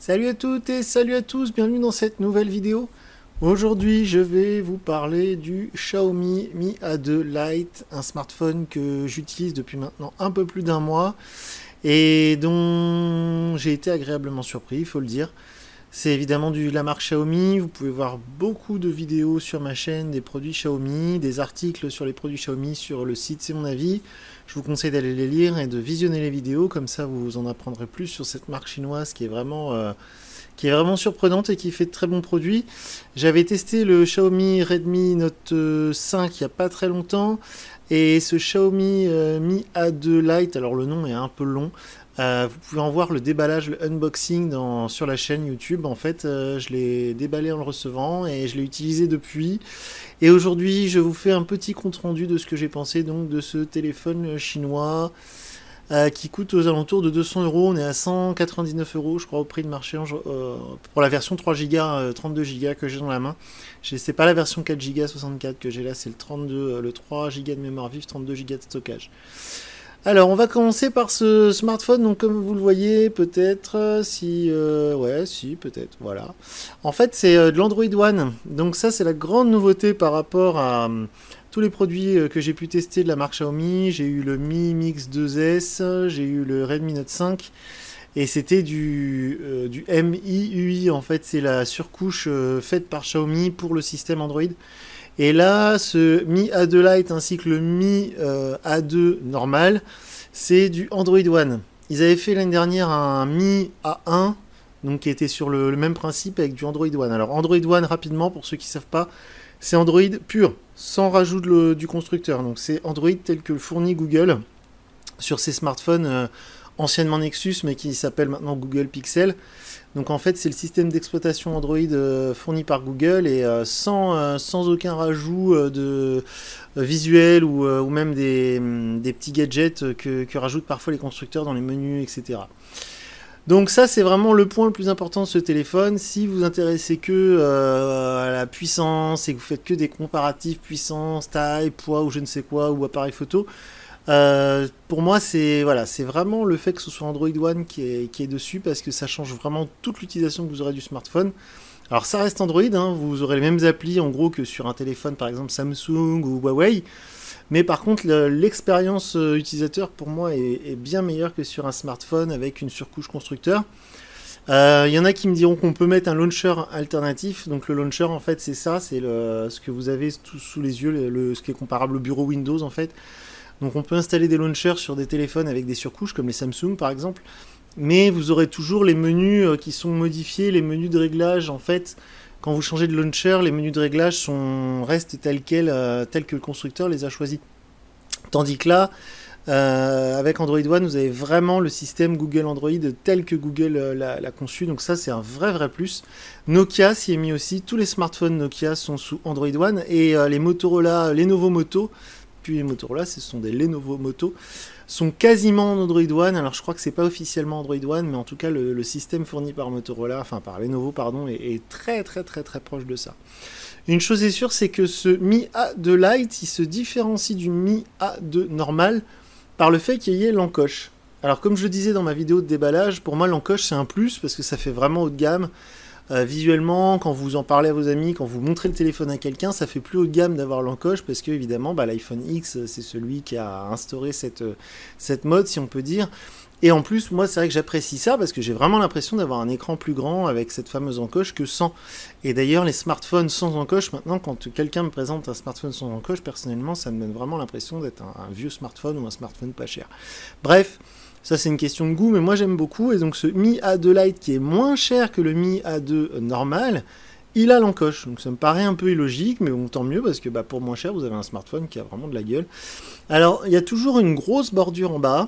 Salut à toutes et salut à tous, bienvenue dans cette nouvelle vidéo. Aujourd'hui, je vais vous parler du Xiaomi Mi A2 Lite, un smartphone que j'utilise depuis maintenant un peu plus d'un mois et dont j'ai été agréablement surpris, il faut le dire. C'est évidemment la marque Xiaomi, vous pouvez voir beaucoup de vidéos sur ma chaîne des produits Xiaomi, des articles sur les produits Xiaomi sur le site C'est Mon Avis. Je vous conseille d'aller les lire et de visionner les vidéos, comme ça vous en apprendrez plus sur cette marque chinoise qui est vraiment surprenante et qui fait de très bons produits. J'avais testé le Xiaomi Redmi Note 5 il n'y a pas très longtemps, et ce Xiaomi Mi A2 Lite, alors le nom est un peu long, vous pouvez en voir le déballage, le unboxing sur la chaîne YouTube. En fait, je l'ai déballé en le recevant et je l'ai utilisé depuis. Et aujourd'hui, je vous fais un petit compte rendu de ce que j'ai pensé donc de ce téléphone chinois qui coûte aux alentours de 200 euros. On est à 199 euros, je crois, au prix de marché pour la version 3 Go, 32 Go que j'ai dans la main. C'est pas la version 4 Go 64 que j'ai là, c'est le 32, le 3 Go de mémoire vive, 32 Go de stockage. Alors, on va commencer par ce smartphone. Donc, comme vous le voyez, peut-être, ouais, si, peut-être, voilà. En fait, c'est de l'Android One. Donc ça, c'est la grande nouveauté par rapport à tous les produits que j'ai pu tester de la marque Xiaomi. J'ai eu le Mi Mix 2S, j'ai eu le Redmi Note 5, et c'était du MIUI. En fait, c'est la surcouche faite par Xiaomi pour le système Android. Et là, ce Mi A2 Lite ainsi que le Mi A2 normal, c'est du Android One. Ils avaient fait l'année dernière un Mi A1, donc qui était sur le même principe avec du Android One. Alors Android One, rapidement, pour ceux qui ne savent pas, c'est Android pur, sans rajout du constructeur. Donc c'est Android tel que le fournit Google sur ses smartphones anciennement Nexus, mais qui s'appelle maintenant Google Pixel. Donc en fait, c'est le système d'exploitation Android fourni par Google, et sans aucun rajout de visuel ou même des petits gadgets que rajoutent parfois les constructeurs dans les menus, etc. Donc ça, c'est vraiment le point le plus important de ce téléphone. Si vous vous intéressez que à la puissance et que vous faites que des comparatifs puissance, taille, poids ou je ne sais quoi, ou appareil photo, pour moi, c'est vraiment le fait que ce soit Android One qui est dessus, parce que ça change vraiment toute l'utilisation que vous aurez du smartphone. Alors ça reste Android, hein, vous aurez les mêmes applis en gros que sur un téléphone par exemple Samsung ou Huawei, mais par contre l'expérience utilisateur pour moi est bien meilleure que sur un smartphone avec une surcouche constructeur. Y en a qui me diront qu'on peut mettre un launcher alternatif. Donc le launcher, en fait, c'est ça, c'est ce que vous avez tout sous les yeux, ce qui est comparable au bureau Windows en fait. Donc on peut installer des launchers sur des téléphones avec des surcouches comme les Samsung par exemple, mais vous aurez toujours les menus qui sont modifiés, les menus de réglage. En fait, quand vous changez de launcher, les menus de réglage restent tels que le constructeur les a choisis. Tandis que là, avec Android One, vous avez vraiment le système Google Android tel que Google l'a conçu. Donc ça, c'est un vrai plus. Nokia s'y est mis aussi. Tous les smartphones Nokia sont sous Android One, et les Motorola, Lenovo Moto, puis les Motorola, ce sont des Lenovo Moto, sont quasiment en Android One. Alors je crois que c'est pas officiellement Android One, mais en tout cas le système fourni par Motorola, enfin par Lenovo pardon, est très proche de ça. Une chose est sûre, c'est que ce Mi A2 Lite, il se différencie du Mi A2 normal par le fait qu'il y ait l'encoche. Alors comme je le disais dans ma vidéo de déballage, pour moi l'encoche c'est un plus parce que ça fait vraiment haut de gamme. Visuellement, quand vous en parlez à vos amis, quand vous montrez le téléphone à quelqu'un, ça fait plus haut de gamme d'avoir l'encoche, parce que évidemment l'iPhone X c'est celui qui a instauré cette mode, si on peut dire. Et en plus, moi c'est vrai que j'apprécie ça parce que j'ai vraiment l'impression d'avoir un écran plus grand avec cette fameuse encoche que sans. Et d'ailleurs, les smartphones sans encoche, maintenant, quand quelqu'un me présente un smartphone sans encoche, personnellement ça me donne vraiment l'impression d'être un vieux smartphone ou un smartphone pas cher. Bref, ça c'est une question de goût, mais moi j'aime beaucoup. Et donc ce Mi A2 Lite, qui est moins cher que le Mi A2 normal, il a l'encoche. Donc ça me paraît un peu illogique, mais bon, tant mieux, parce que pour moins cher, vous avez un smartphone qui a vraiment de la gueule. Alors, il y a toujours une grosse bordure en bas.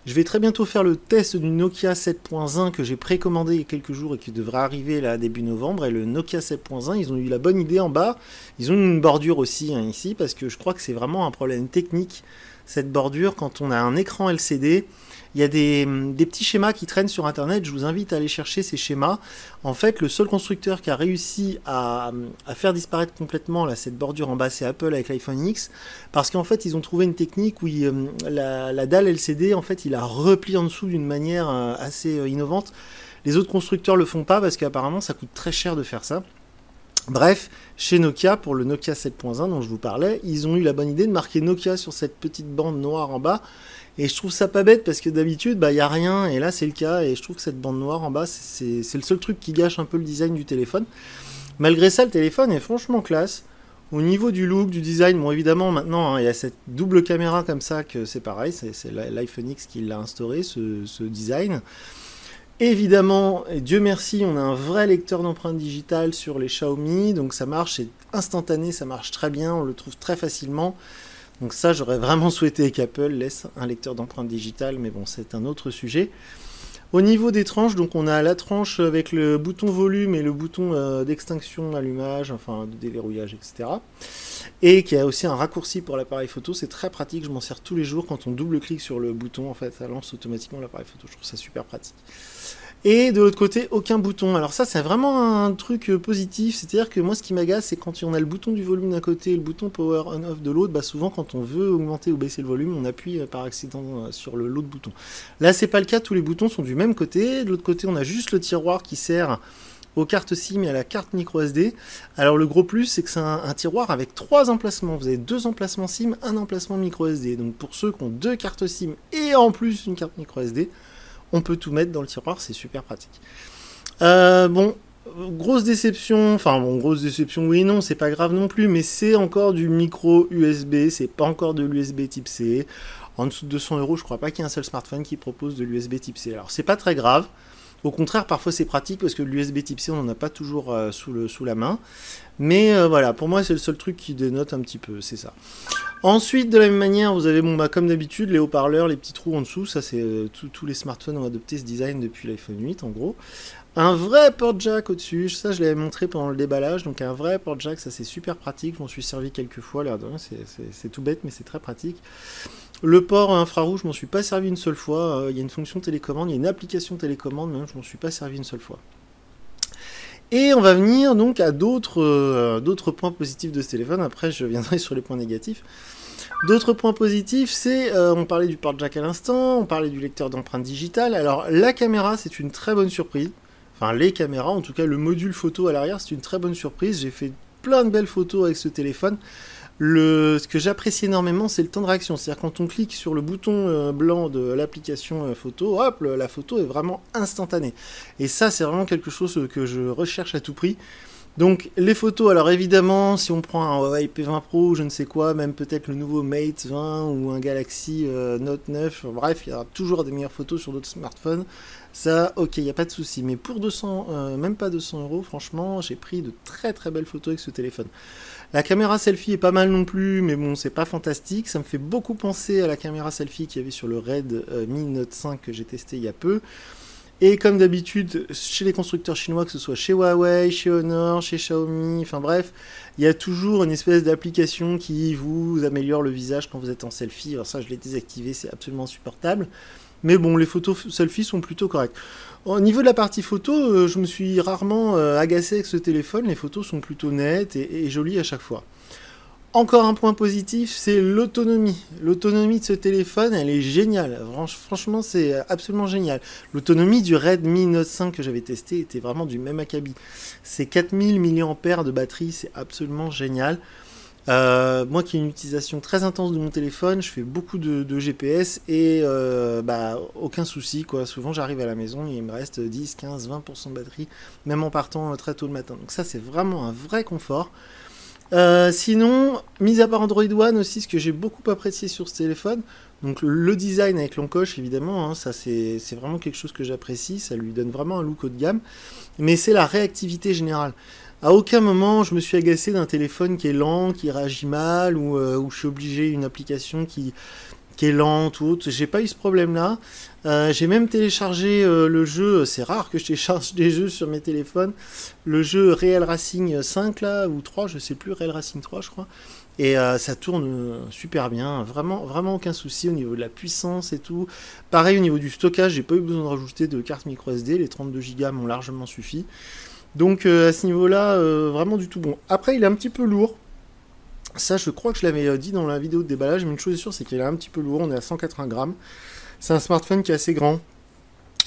Je vais très bientôt faire le test du Nokia 7.1 que j'ai précommandé il y a quelques jours et qui devrait arriver là début novembre. Et le Nokia 7.1, ils ont eu la bonne idée en bas. Ils ont une bordure aussi ici, parce que je crois que c'est vraiment un problème technique, cette bordure. Quand on a un écran LCD, il y a des petits schémas qui traînent sur internet. Je vous invite à aller chercher ces schémas. En fait, le seul constructeur qui a réussi à faire disparaître complètement cette bordure en bas, c'est Apple avec l'iPhone X, parce qu'en fait ils ont trouvé une technique où la dalle LCD, en fait, il a replié en dessous d'une manière assez innovante. Les autres constructeurs le font pas parce qu'apparemment ça coûte très cher de faire ça. Bref, chez Nokia, pour le Nokia 7.1 dont je vous parlais, ils ont eu la bonne idée de marquer Nokia sur cette petite bande noire en bas. Et je trouve ça pas bête parce que d'habitude, bah, y a rien. Et là, c'est le cas. Et je trouve que cette bande noire en bas, c'est le seul truc qui gâche un peu le design du téléphone. Malgré ça, le téléphone est franchement classe. Au niveau du look, du design, bon évidemment maintenant il y a cette double caméra comme ça que c'est pareil, c'est l'iPhone X qui l'a instauré, ce design. Évidemment, et Dieu merci, on a un vrai lecteur d'empreintes digitales sur les Xiaomi, donc ça marche, c'est instantané, ça marche très bien, on le trouve très facilement. Donc ça, j'aurais vraiment souhaité qu'Apple laisse un lecteur d'empreintes digitales, mais bon, c'est un autre sujet. Au niveau des tranches, donc on a la tranche avec le bouton volume et le bouton d'extinction, allumage, enfin de déverrouillage, etc. Et qui a aussi un raccourci pour l'appareil photo, c'est très pratique, je m'en sers tous les jours, quand on double-clique sur le bouton, en fait, ça lance automatiquement l'appareil photo, je trouve ça super pratique. Et de l'autre côté, aucun bouton. Alors ça, c'est vraiment un truc positif, c'est-à-dire que moi, ce qui m'agace, c'est quand on a le bouton du volume d'un côté et le bouton power on-off de l'autre, bah souvent, quand on veut augmenter ou baisser le volume, on appuie par accident sur l'autre bouton. Là, c'est pas le cas, tous les boutons sont du même côté. De l'autre côté, on a juste le tiroir qui sert aux cartes SIM et à la carte micro SD. Alors le gros plus, c'est que c'est un tiroir avec 3 emplacements. Vous avez 2 emplacements SIM, un emplacement micro SD. Donc pour ceux qui ont 2 cartes SIM et en plus une carte micro SD, on peut tout mettre dans le tiroir, c'est super pratique. Bon, grosse déception, enfin bon, grosse déception, oui et non, c'est pas grave non plus, mais c'est encore du micro USB, c'est pas encore de l'USB type C. En dessous de 200 €, je crois pas qu'il y ait un seul smartphone qui propose de l'USB type C. Alors c'est pas très grave. Au contraire, parfois c'est pratique parce que l'USB type C, on n'en a pas toujours sous la main. Mais voilà, pour moi, c'est le seul truc qui dénote un petit peu, c'est ça. Ensuite, de la même manière, vous avez, bon, bah, comme d'habitude, les haut-parleurs, les petits trous en dessous. Ça, c'est tous les smartphones ont adopté ce design depuis l'iPhone 8, en gros. Un vrai port jack au-dessus. Ça, je l'avais montré pendant le déballage. Donc, un vrai port jack, ça, c'est super pratique. Je m'en suis servi quelques fois. C'est tout bête, mais c'est très pratique. Le port infrarouge, je m'en suis pas servi une seule fois. Il y a une fonction télécommande, il y a une application télécommande, même je m'en suis pas servi une seule fois. Et on va venir donc à d'autres points positifs de ce téléphone. Après, je viendrai sur les points négatifs. D'autres points positifs, c'est, on parlait du port jack à l'instant, on parlait du lecteur d'empreintes digitales. Alors, la caméra, c'est une très bonne surprise. Enfin, les caméras, en tout cas, le module photo à l'arrière, c'est une très bonne surprise. J'ai fait plein de belles photos avec ce téléphone. Ce que j'apprécie énormément, c'est le temps de réaction. C'est-à-dire quand on clique sur le bouton blanc de l'application photo, hop, la photo est vraiment instantanée. Et ça, c'est vraiment quelque chose que je recherche à tout prix. Donc les photos, alors évidemment, si on prend un Huawei P20 Pro, je ne sais quoi, même peut-être le nouveau Mate 20 ou un Galaxy Note 9, bref, il y a toujours des meilleures photos sur d'autres smartphones. Ça, ok, il n'y a pas de souci. Mais pour 200, même pas 200 €, franchement, j'ai pris de très très belles photos avec ce téléphone. La caméra selfie est pas mal non plus, mais bon, c'est pas fantastique. Ça me fait beaucoup penser à la caméra selfie qu'il y avait sur le Redmi Note 5 que j'ai testé il y a peu. Et comme d'habitude, chez les constructeurs chinois, que ce soit chez Huawei, chez Honor, chez Xiaomi, enfin bref, il y a toujours une espèce d'application qui vous améliore le visage quand vous êtes en selfie. Alors ça, je l'ai désactivé, c'est absolument insupportable. Mais bon, les photos selfie sont plutôt correctes. Au niveau de la partie photo, je me suis rarement agacé avec ce téléphone. Les photos sont plutôt nettes et jolies à chaque fois. Encore un point positif, c'est l'autonomie. L'autonomie de ce téléphone, elle est géniale. Franchement, c'est absolument génial. L'autonomie du Redmi Note 5 que j'avais testé était vraiment du même acabit. C'est 4000 mAh de batterie, c'est absolument génial. Moi qui ai une utilisation très intense de mon téléphone, je fais beaucoup de GPS et aucun souci, quoi. Souvent j'arrive à la maison et il me reste 10, 15, 20% de batterie, même en partant très tôt le matin. Donc ça, c'est vraiment un vrai confort. Sinon, mis à part Android One aussi, ce que j'ai beaucoup apprécié sur ce téléphone, donc le design avec l'encoche évidemment, hein, ça c'est vraiment quelque chose que j'apprécie, ça lui donne vraiment un look haut de gamme, mais c'est la réactivité générale. À aucun moment je me suis agacé d'un téléphone qui est lent, qui réagit mal, ou je suis obligé une application qui est lente ou autre. J'ai pas eu ce problème-là. J'ai même téléchargé le jeu, c'est rare que je télécharge des jeux sur mes téléphones, le jeu Real Racing 5 là, ou 3, je sais plus, Real Racing 3 je crois. Et ça tourne super bien, vraiment, vraiment aucun souci au niveau de la puissance et tout. Pareil au niveau du stockage, j'ai pas eu besoin de rajouter de carte micro SD, les 32 Go m'ont largement suffi. Donc à ce niveau-là, vraiment du tout bon. Après, il est un petit peu lourd. Ça, je crois que je l'avais dit dans la vidéo de déballage, mais une chose est sûre, c'est qu'il est un petit peu lourd, on est à 180 grammes. C'est un smartphone qui est assez grand.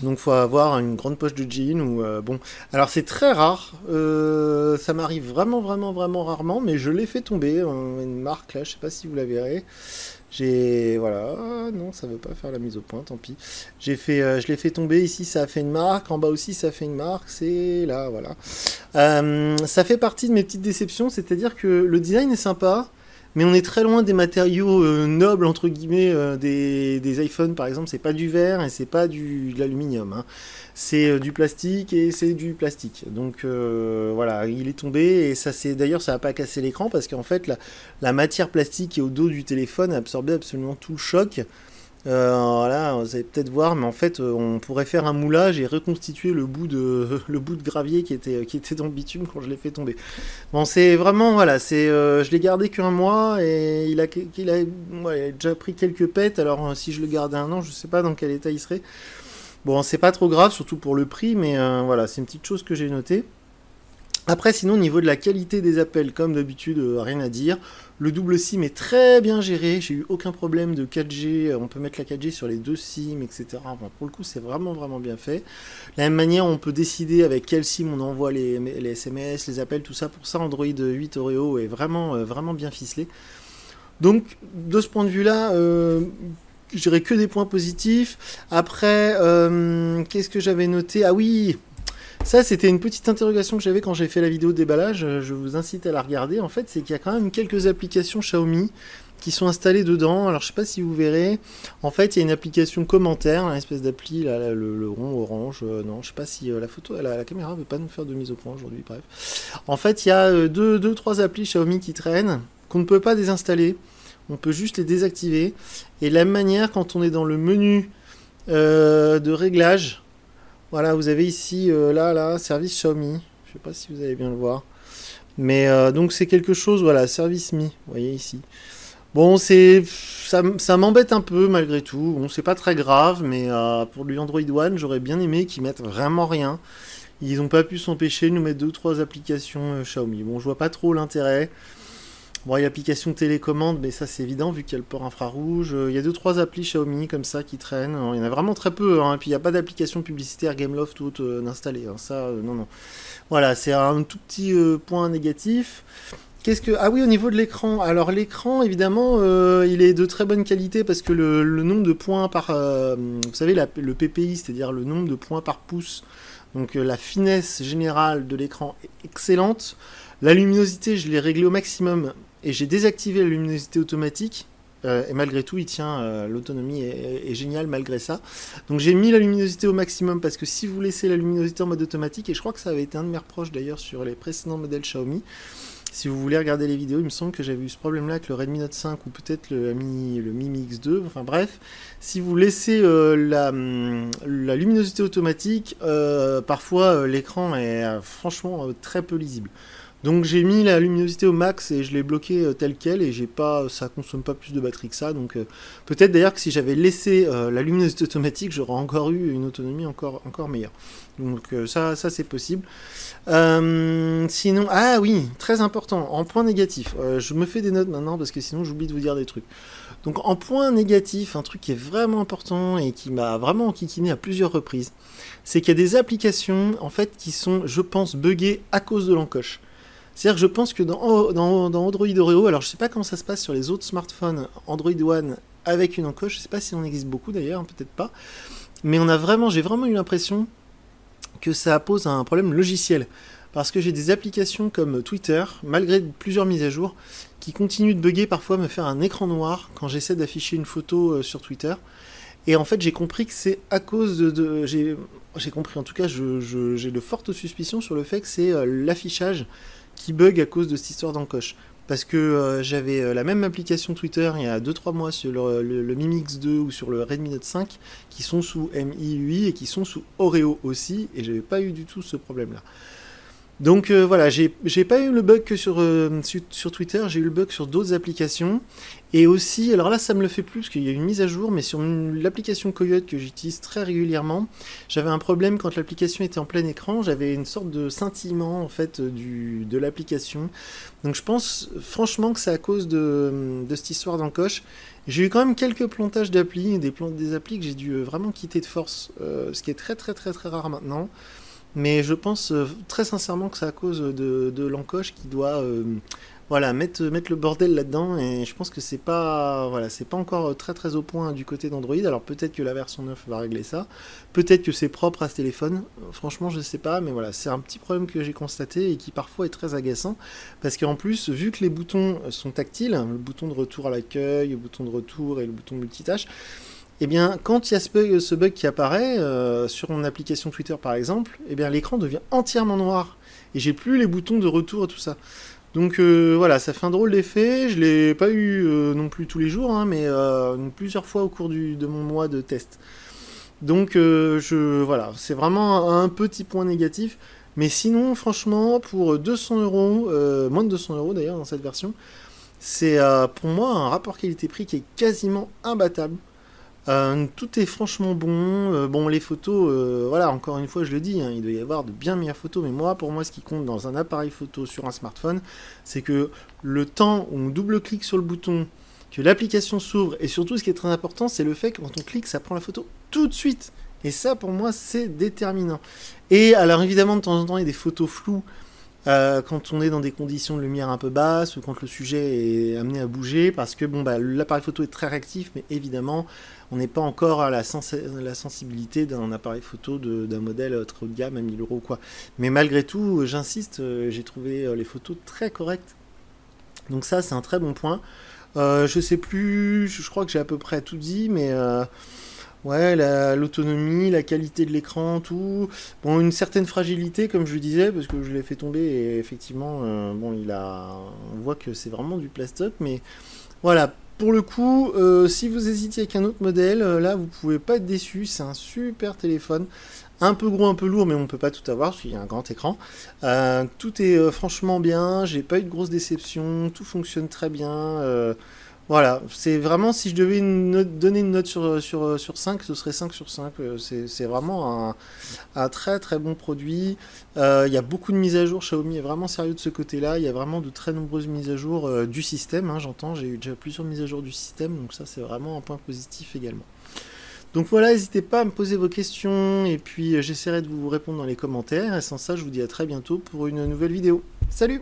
Donc faut avoir une grande poche de jean ou bon. Alors c'est très rare, ça m'arrive vraiment rarement, mais je l'ai fait tomber. Une marque là, je sais pas si vous la verrez. J'ai voilà, ah, non ça veut pas faire la mise au point, tant pis. Je l'ai fait tomber ici, ça a fait une marque, en bas aussi ça fait une marque, c'est là voilà. Ça fait partie de mes petites déceptions, c'est-à-dire que le design est sympa. Mais on est très loin des matériaux nobles, entre guillemets, des iPhones, par exemple. C'est pas du verre et c'est pas de l'aluminium. Hein. C'est du plastique et c'est du plastique. Donc voilà, il est tombé et ça c'est d'ailleurs ça n'a pas cassé l'écran parce qu'en fait la matière plastique qui est au dos du téléphone a absorbé absolument tout le choc. Voilà, vous allez peut-être voir, mais en fait, on pourrait faire un moulage et reconstituer le bout de gravier qui était dans le bitume quand je l'ai fait tomber. Bon, c'est vraiment, voilà, je l'ai gardé qu'un mois et il a déjà pris quelques pètes. Alors, si je le gardais un an, je sais pas dans quel état il serait. Bon, c'est pas trop grave, surtout pour le prix, mais voilà, c'est une petite chose que j'ai notée. Après, sinon, au niveau de la qualité des appels, comme d'habitude, rien à dire. Le double SIM est très bien géré, j'ai eu aucun problème de 4G, on peut mettre la 4G sur les deux SIM, etc. Enfin, pour le coup, c'est vraiment bien fait. De la même manière, on peut décider avec quel SIM on envoie les SMS, les appels, tout ça. Pour ça, Android 8 Oreo est vraiment bien ficelé. Donc, de ce point de vue-là, je dirais que des points positifs. Après, qu'est-ce que j'avais noté? Ah oui, ça, c'était une petite interrogation que j'avais quand j'ai fait la vidéo de déballage. Je vous incite à la regarder. En fait, c'est qu'il y a quand même quelques applications Xiaomi qui sont installées dedans. Alors, je sais pas si vous verrez. En fait, il y a une application commentaire, une espèce d'appli, là, le rond orange. Non, je sais pas si la photo, la caméra veut pas nous faire de mise au point aujourd'hui. Bref. En fait, il y a trois applis Xiaomi qui traînent, qu'on ne peut pas désinstaller. On peut juste les désactiver. Et de la même manière, quand on est dans le menu de réglage, voilà, vous avez ici, là, service Xiaomi. Je sais pas si vous allez bien le voir. Mais donc c'est quelque chose, voilà, service Mi, vous voyez ici. Bon, ça m'embête un peu malgré tout. Bon, c'est pas très grave, mais pour du Android One, j'aurais bien aimé qu'ils mettent vraiment rien. Ils n'ont pas pu s'empêcher de nous mettre 2 ou 3 applications Xiaomi. Bon, je vois pas trop l'intérêt. Bon, il y a l'application télécommande, mais ça c'est évident vu qu'il y a le port infrarouge. Il y a 2 ou 3 applis Xiaomi comme ça qui traînent. Il y en a vraiment très peu. Hein. Et puis il n'y a pas d'application publicitaire Gameloft ou autre d'installer. Hein. Ça, non. Voilà, c'est un tout petit point négatif. Ah oui, au niveau de l'écran. Alors l'écran, évidemment, il est de très bonne qualité parce que le nombre de points par... vous savez, le PPI, c'est-à-dire le nombre de points par pouce. Donc la finesse générale de l'écran est excellente. La luminosité, je l'ai réglée au maximum et j'ai désactivé la luminosité automatique. Et malgré tout, il tient, l'autonomie est géniale malgré ça. Donc j'ai mis la luminosité au maximum parce que si vous laissez la luminosité en mode automatique, et je crois que ça avait été un de mes reproches d'ailleurs sur les précédents modèles Xiaomi, si vous voulez regarder les vidéos, il me semble que j'avais eu ce problème-là avec le Redmi Note 5 ou peut-être le Mi Mix 2. Enfin bref, si vous laissez la luminosité automatique, parfois l'écran est franchement très peu lisible. Donc j'ai mis la luminosité au max et je l'ai bloqué tel quel et ça consomme pas plus de batterie que ça. Donc peut-être d'ailleurs que si j'avais laissé la luminosité automatique, j'aurais encore eu une autonomie encore meilleure. Donc ça c'est possible. Sinon, ah oui, très important, en point négatif. Je me fais des notes maintenant parce que sinon j'oublie de vous dire des trucs. Donc en point négatif, un truc qui est vraiment important et qui m'a vraiment enquiquiné à plusieurs reprises, c'est qu'il y a des applications en fait qui sont, je pense, buggées à cause de l'encoche. C'est-à-dire que je pense que dans Android Oreo, alors je sais pas comment ça se passe sur les autres smartphones Android One avec une encoche, je sais pas si on existe beaucoup d'ailleurs, peut-être pas, mais j'ai vraiment eu l'impression que ça pose un problème logiciel. Parce que j'ai des applications comme Twitter, malgré plusieurs mises à jour, qui continuent de bugger, parfois me faire un écran noir quand j'essaie d'afficher une photo sur Twitter. Et en fait, j'ai compris que c'est à cause j'ai compris, en tout cas, j'ai de fortes suspicions sur le fait que c'est l'affichage qui bug à cause de cette histoire d'encoche. Parce que j'avais la même application Twitter il y a 2-3 mois sur le Mi Mix 2 ou sur le Redmi Note 5 qui sont sous MIUI et qui sont sous Oreo aussi, et j'avais pas eu du tout ce problème-là. Donc voilà, j'ai pas eu le bug que sur Twitter, j'ai eu le bug sur d'autres applications. Et aussi, alors là ça me le fait plus parce qu'il y a une mise à jour, mais sur l'application Coyote que j'utilise très régulièrement, j'avais un problème quand l'application était en plein écran, j'avais une sorte de scintillement en fait de l'application. Donc je pense franchement que c'est à cause de cette histoire d'encoche. J'ai eu quand même quelques plantages d'applis, des applis que j'ai dû vraiment quitter de force, ce qui est très très très très rare maintenant. Mais je pense très sincèrement que c'est à cause de l'encoche qui doit voilà, mettre le bordel là-dedans. Et je pense que c'est pas, voilà, c'est pas encore très très au point du côté d'Android. Alors peut-être que la version 9 va régler ça. Peut-être que c'est propre à ce téléphone. Franchement, je sais pas. Mais voilà, c'est un petit problème que j'ai constaté et qui parfois est très agaçant. Parce qu'en plus, vu que les boutons sont tactiles, le bouton de retour à l'accueil, le bouton de retour et le bouton multitâche, eh bien, quand il y a ce bug qui apparaît, sur mon application Twitter par exemple, eh bien l'écran devient entièrement noir. Et j'ai plus les boutons de retour et tout ça. Donc voilà, ça fait un drôle d'effet. Je l'ai pas eu non plus tous les jours, hein, mais plusieurs fois au cours de mon mois de test. Donc voilà, c'est vraiment un petit point négatif. Mais sinon, franchement, pour 200 euros, moins de 200 euros d'ailleurs dans cette version, c'est pour moi un rapport qualité-prix qui est quasiment imbattable. Tout est franchement bon. Bon, les photos, voilà, encore une fois, je le dis, hein, il doit y avoir de bien meilleures photos. Mais moi, pour moi, ce qui compte dans un appareil photo sur un smartphone, c'est que le temps où on double-clique sur le bouton, que l'application s'ouvre, et surtout, ce qui est très important, c'est le fait que quand on clique, ça prend la photo tout de suite. Et ça, pour moi, c'est déterminant. Et alors, évidemment, de temps en temps, il y a des photos floues. Quand on est dans des conditions de lumière un peu basses ou quand le sujet est amené à bouger, parce que bon, bah, l'appareil photo est très réactif, mais évidemment, on n'est pas encore à la sensibilité d'un appareil photo d'un modèle très haut de gamme à 1000 euros quoi. Mais malgré tout, j'insiste, j'ai trouvé les photos très correctes. Donc ça, c'est un très bon point. Je sais plus, je crois que j'ai à peu près tout dit, mais ouais, l'autonomie, la qualité de l'écran, tout. Bon, une certaine fragilité, comme je le disais, parce que je l'ai fait tomber et effectivement, bon, on voit que c'est vraiment du plastoc, mais voilà. Pour le coup, si vous hésitiez avec un autre modèle, là, vous pouvez pas être déçu. C'est un super téléphone. Un peu gros, un peu lourd, mais on ne peut pas tout avoir, parce qu'il y a un grand écran. Tout est franchement bien. J'ai pas eu de grosses déceptions. Tout fonctionne très bien. Voilà, c'est vraiment, si je devais donner une note sur 5, ce serait 5 sur 5. C'est vraiment un très très bon produit. Il y a beaucoup de mises à jour. Xiaomi est vraiment sérieux de ce côté-là. Il y a vraiment de très nombreuses mises à jour du système, hein, j'entends. J'ai eu déjà plusieurs mises à jour du système, donc ça c'est vraiment un point positif également. Donc voilà, n'hésitez pas à me poser vos questions et puis j'essaierai de vous répondre dans les commentaires. Et sans ça, je vous dis à très bientôt pour une nouvelle vidéo. Salut!